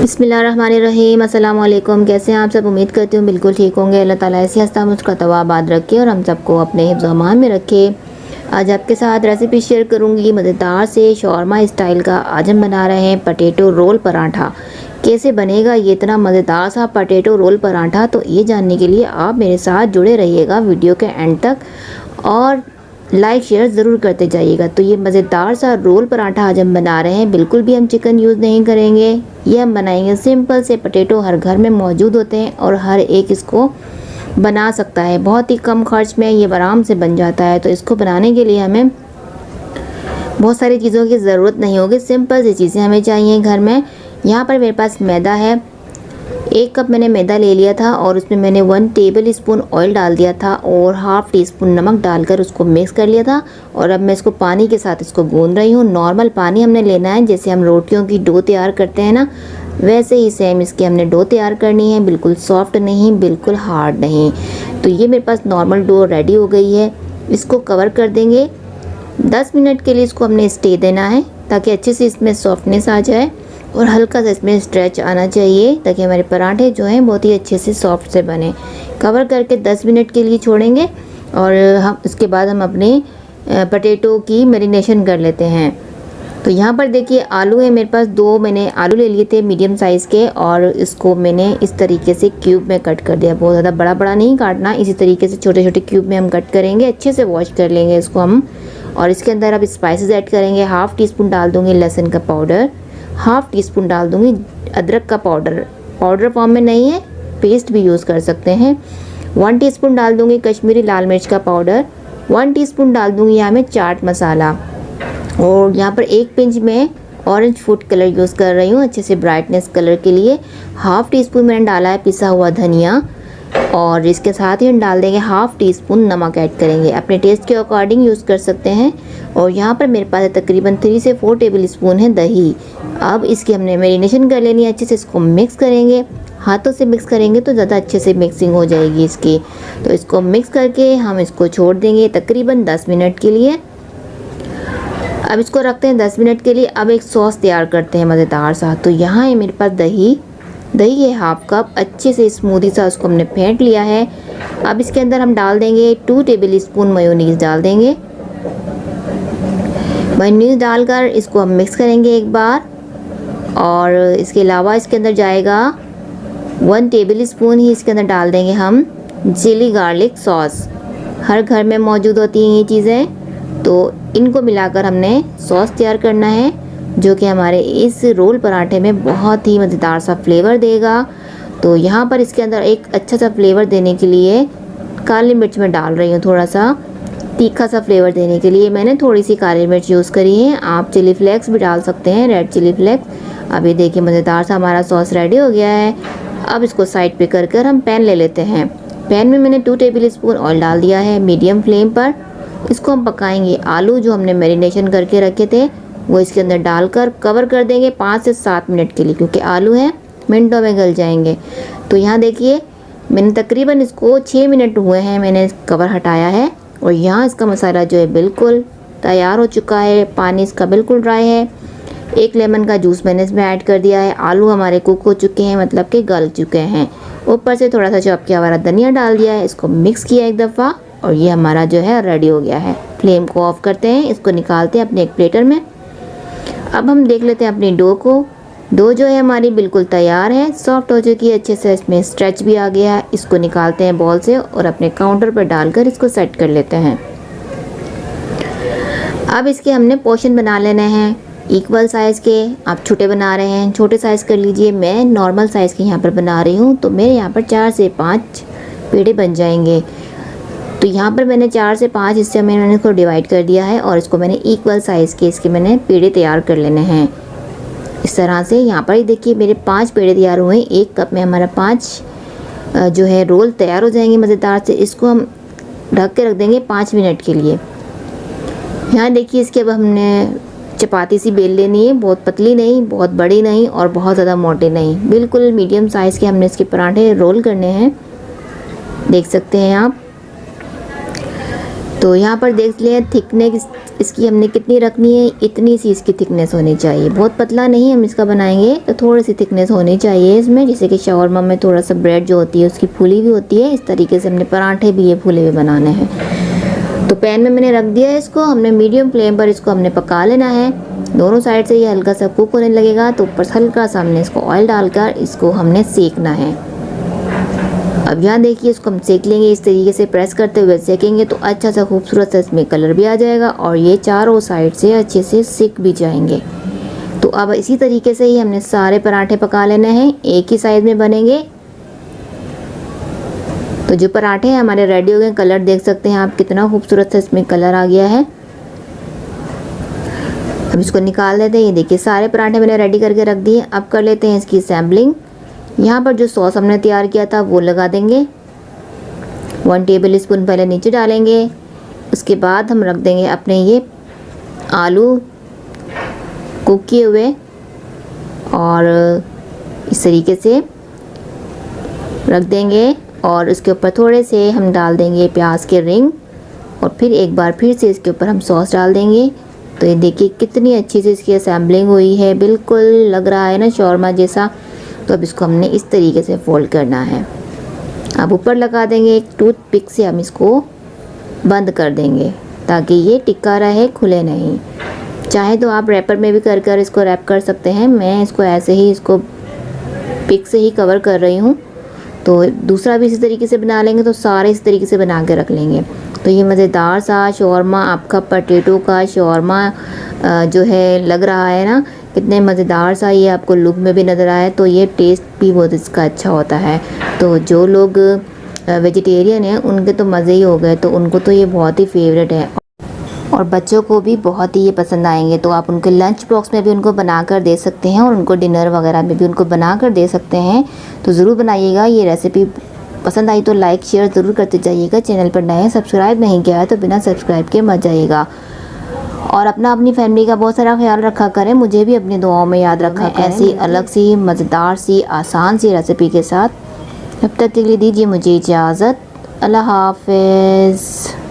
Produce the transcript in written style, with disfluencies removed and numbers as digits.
बिस्मिल्लाहिर्रहमानिर्रहीम। अस्सलाम वालेकुम। कैसे हैं आप सब? उम्मीद करती हूँ बिल्कुल ठीक होंगे। अल्लाह ताला ऐसी हस्ता मुस्कुराता आबाद रखे और हम सबको अपने हिफ्ज़ अमान में रखे। आज आपके साथ रेसिपी शेयर करूँगी मज़ेदार से शौरमा स्टाइल का। आज हम बना रहे हैं पटेटो रोल पराठा। कैसे बनेगा ये इतना मज़ेदार सा पटेटो रोल पराठा, तो ये जानने के लिए आप मेरे साथ जुड़े रहिएगा वीडियो के एंड तक और लाइक शेयर ज़रूर करते जाइएगा। तो ये मज़ेदार सा रोल पराठा आज हम बना रहे हैं। बिल्कुल भी हम चिकन यूज़ नहीं करेंगे। ये हम बनाएंगे सिंपल से। पटेटो हर घर में मौजूद होते हैं और हर एक इसको बना सकता है। बहुत ही कम खर्च में ये आराम से बन जाता है। तो इसको बनाने के लिए हमें बहुत सारी चीज़ों की ज़रूरत नहीं होगी। सिंपल सी चीज़ें हमें चाहिए घर में। यहाँ पर मेरे पास मैदा है। 1 कप मैंने मैदा ले लिया था और उसमें मैंने 1 टेबल स्पून ऑयल डाल दिया था और हाफ़ टी स्पून नमक डालकर उसको मिक्स कर लिया था। और अब मैं इसको पानी के साथ इसको गूंद रही हूँ। नॉर्मल पानी हमने लेना है, जैसे हम रोटियों की डो तैयार करते हैं ना, वैसे ही सेम इसकी हमने डो तैयार करनी है। बिल्कुल सॉफ्ट नहीं, बिल्कुल हार्ड नहीं। तो ये मेरे पास नॉर्मल डो रेडी हो गई है। इसको कवर कर देंगे। 10 मिनट के लिए इसको हमने स्टे देना है ताकि अच्छे से इसमें सॉफ्टनेस आ जाए और हल्का सा इसमें स्ट्रेच आना चाहिए ताकि हमारे पराठे जो हैं बहुत ही अच्छे से सॉफ्ट से बने। कवर करके 10 मिनट के लिए छोड़ेंगे और हम इसके बाद हम अपने पटेटो की मैरिनेशन कर लेते हैं। तो यहाँ पर देखिए आलू है मेरे पास। 2 मैंने आलू ले लिए थे मीडियम साइज़ के और इसको मैंने इस तरीके से क्यूब में कट कर दिया। बहुत ज़्यादा बड़ा बड़ा नहीं काटना, इसी तरीके से छोटे छोटे क्यूब में हम कट करेंगे। अच्छे से वॉश कर लेंगे इसको हम। और इसके अंदर अब स्पाइसेस ऐड करेंगे। हाफ़ टी स्पून डाल दूँगी लहसुन का पाउडर, हाफ़ टी स्पून डाल दूँगी अदरक का पाउडर। पाउडर फॉर्म में नहीं है, पेस्ट भी यूज़ कर सकते हैं। 1 टीस्पून डाल दूँगी कश्मीरी लाल मिर्च का पाउडर। 1 टीस्पून डाल दूँगी यहाँ मैं चाट मसाला। और यहाँ पर 1 पिंच में ऑरेंज फूड कलर यूज़ कर रही हूँ अच्छे से ब्राइटनेस कलर के लिए। हाफ़ टी स्पून मैंने डाला है पिसा हुआ धनिया और इसके साथ ही हम डाल देंगे हाफ़ टी स्पून नमक ऐड करेंगे। अपने टेस्ट के अकॉर्डिंग यूज़ कर सकते हैं। और यहाँ पर मेरे पास तकरीबन 3 से 4 टेबल स्पून है दही। अब इसकी हमने मैरिनेशन कर लेनी है। अच्छे से इसको मिक्स करेंगे। हाथों से मिक्स करेंगे तो ज़्यादा अच्छे से मिक्सिंग हो जाएगी इसकी। तो इसको मिक्स करके हम इसको छोड़ देंगे तकरीबन 10 मिनट के लिए। अब इसको रखते हैं 10 मिनट के लिए। अब एक सॉस तैयार करते हैं मज़ेदार सा। तो यहाँ है मेरे पास दही है हाफ़ कप। अच्छे से स्मूदी सा उसको हमने फेंट लिया है। अब इसके अंदर हम डाल देंगे 2 टेबल स्पून मेयोनीज़ डाल देंगे। मेयोनीज़ डालकर इसको हम मिक्स करेंगे एक बार। और इसके अलावा इसके अंदर जाएगा 1 टेबल स्पून ही इसके अंदर डाल देंगे हम चिली गार्लिक सॉस। हर घर में मौजूद होती हैं ये चीज़ें। तो इनको मिलाकर हमने सॉस तैयार करना है जो कि हमारे इस रोल पराठे में बहुत ही मज़ेदार सा फ्लेवर देगा। तो यहाँ पर इसके अंदर एक अच्छा सा फ्लेवर देने के लिए काली मिर्च मैं डाल रही हूँ। थोड़ा सा तीखा सा फ्लेवर देने के लिए मैंने थोड़ी सी काली मिर्च यूज़ करी है। आप चिली फ्लेक्स भी डाल सकते हैं, रेड चिली फ्लेक्स। अब ये देखिए मज़ेदार सा हमारा सॉस रेडी हो गया है। अब इसको साइड पे कर हम पैन ले लेते हैं। पैन में मैंने 2 टेबल स्पून ऑयल डाल दिया है मीडियम फ्लेम पर। इसको हम पकाएंगे। आलू जो हमने मैरिनेशन करके रखे थे वो इसके अंदर डालकर कवर कर देंगे 5 से 7 मिनट के लिए, क्योंकि आलू हैं मिनटों में गल जाएंगे। तो यहाँ देखिए मैंने तकरीबन इसको 6 मिनट हुए हैं मैंने कवर हटाया है। और यहाँ इसका मसाला जो है बिल्कुल तैयार हो चुका है। पानी इसका बिल्कुल ड्राई है। 1 लेमन का जूस मैंने इसमें ऐड कर दिया है। आलू हमारे कुक हो चुके हैं, मतलब कि गल चुके हैं। ऊपर से थोड़ा सा चॉप किया हुआ धनिया डाल दिया है। इसको मिक्स किया एक दफ़ा और ये हमारा जो है रेडी हो गया है। फ्लेम को ऑफ करते हैं, इसको निकालते हैं अपने एक प्लेटर में। अब हम देख लेते हैं अपनी डो को। डो जो है हमारी बिल्कुल तैयार है, सॉफ्ट हो चुकी है अच्छे से। इसमें स्ट्रेच भी आ गया है। इसको निकालते हैं बॉल से और अपने काउंटर पर डालकर इसको सेट कर लेते हैं। अब इसके हमने पोर्शन बना लेने हैं इक्वल साइज़ के। आप छोटे बना रहे हैं छोटे साइज़ कर लीजिए। मैं नॉर्मल साइज़ के यहाँ पर बना रही हूँ तो मेरे यहाँ पर 4 से 5 पेड़े बन जाएंगे। तो यहाँ पर मैंने 4 से 5 हिस्से में मैंने इसको डिवाइड कर दिया है और इसको मैंने इक्वल साइज़ के इसके मैंने पेड़े तैयार कर लेने हैं इस तरह से। यहाँ पर ही देखिए मेरे 5 पेड़े तैयार हुए हैं। 1 कप में हमारा 5 जो है रोल तैयार हो जाएंगे मज़ेदार से। इसको हम ढक के रख देंगे 5 मिनट के लिए। यहाँ देखिए इसके अब हमने चपाती सी बेल लेनी है। बहुत पतली नहीं, बहुत बड़ी नहीं और बहुत ज़्यादा मोटे नहीं, बिल्कुल मीडियम साइज़ के हमने इसके पराठे रोल करने हैं। देख सकते हैं आप। तो यहाँ पर देख लिया थिकनेस इसकी हमने कितनी रखनी है, इतनी सी इसकी थिकनेस होनी चाहिए। बहुत पतला नहीं हम इसका बनाएंगे, तो थोड़ी सी थिकनेस होनी चाहिए इसमें। जैसे कि शॉर्मा में थोड़ा सा ब्रेड जो होती है उसकी फूली भी होती है, इस तरीके से हमने पराठे भी ये फूले हुए बनाने हैं। तो पैन में मैंने रख दिया है इसको, हमने मीडियम फ्लेम पर इसको हमने पका लेना है। दोनों साइड से ये हल्का सा कुक होने लगेगा तो ऊपर से हल्का सा हमने इसको ऑयल डालकर इसको हमने सेकना है। अब यहाँ देखिए इसको हम सेक लेंगे, इस तरीके से प्रेस करते हुए सेकेंगे तो अच्छा सा खूबसूरत सा इसमें कलर भी आ जाएगा और ये चारों साइड से अच्छे से सिक भी जाएंगे। तो अब इसी तरीके से ही हमने सारे पराठे पका लेने हैं, एक ही साइज में बनेंगे। तो जो पराठे हैं हमारे रेडी हो गए, कलर देख सकते हैं आप कितना खूबसूरत सा इसमें कलर आ गया है। अब इसको निकाल देते हैं। ये देखिए सारे पराठे मैंने रेडी करके रख दिए। अब कर लेते हैं इसकी सैम्पलिंग। यहाँ पर जो सॉस हमने तैयार किया था वो लगा देंगे, 1 टेबल स्पून पहले नीचे डालेंगे। उसके बाद हम रख देंगे अपने ये आलू कुक किए हुए और इस तरीके से रख देंगे और उसके ऊपर थोड़े से हम डाल देंगे प्याज के रिंग और फिर एक बार फिर से इसके ऊपर हम सॉस डाल देंगे। तो ये देखिए कितनी अच्छी से इसकी असेंबलिंग हुई है, बिल्कुल लग रहा है ना शॉर्मा जैसा। तो अब इसको हमने इस तरीके से फोल्ड करना है। अब ऊपर लगा देंगे एक टूथपिक से हम इसको बंद कर देंगे ताकि ये टिक्का रहे, खुले नहीं। चाहे तो आप रैपर में भी कर इसको रैप कर सकते हैं, मैं इसको ऐसे ही इसको पिक से ही कवर कर रही हूँ। तो दूसरा भी इसी तरीके से बना लेंगे, तो सारे इस तरीके से बना के रख लेंगे। तो ये मज़ेदार सा शॉर्मा, आपका पोटैटो का शॉर्मा जो है लग रहा है ना, कितने मज़ेदार सा ये आपको लुक में भी नज़र आए। तो ये टेस्ट भी बहुत इसका अच्छा होता है। तो जो लोग वेजिटेरियन हैं उनके तो मज़े ही हो गए, तो उनको तो ये बहुत ही फेवरेट है और बच्चों को भी बहुत ही ये पसंद आएंगे। तो आप उनके लंच बॉक्स में भी उनको बना कर दे सकते हैं और उनको डिनर वगैरह में भी उनको बना कर दे सकते हैं। तो ज़रूर बनाइएगा। ये रेसिपी पसंद आई तो लाइक शेयर ज़रूर करते जाइएगा। चैनल पर नए सब्सक्राइब नहीं किया है तो बिना सब्सक्राइब के मत जाइएगा। और अपनी फैमिली का बहुत सारा ख्याल रखा करें, मुझे भी अपनी दुआओं में याद रखा करें ऐसी अलग सी मज़ेदार सी आसान सी रेसिपी के साथ। तब तक के लिए दीजिए मुझे इजाज़त। अल्लाह हाफ़िज़।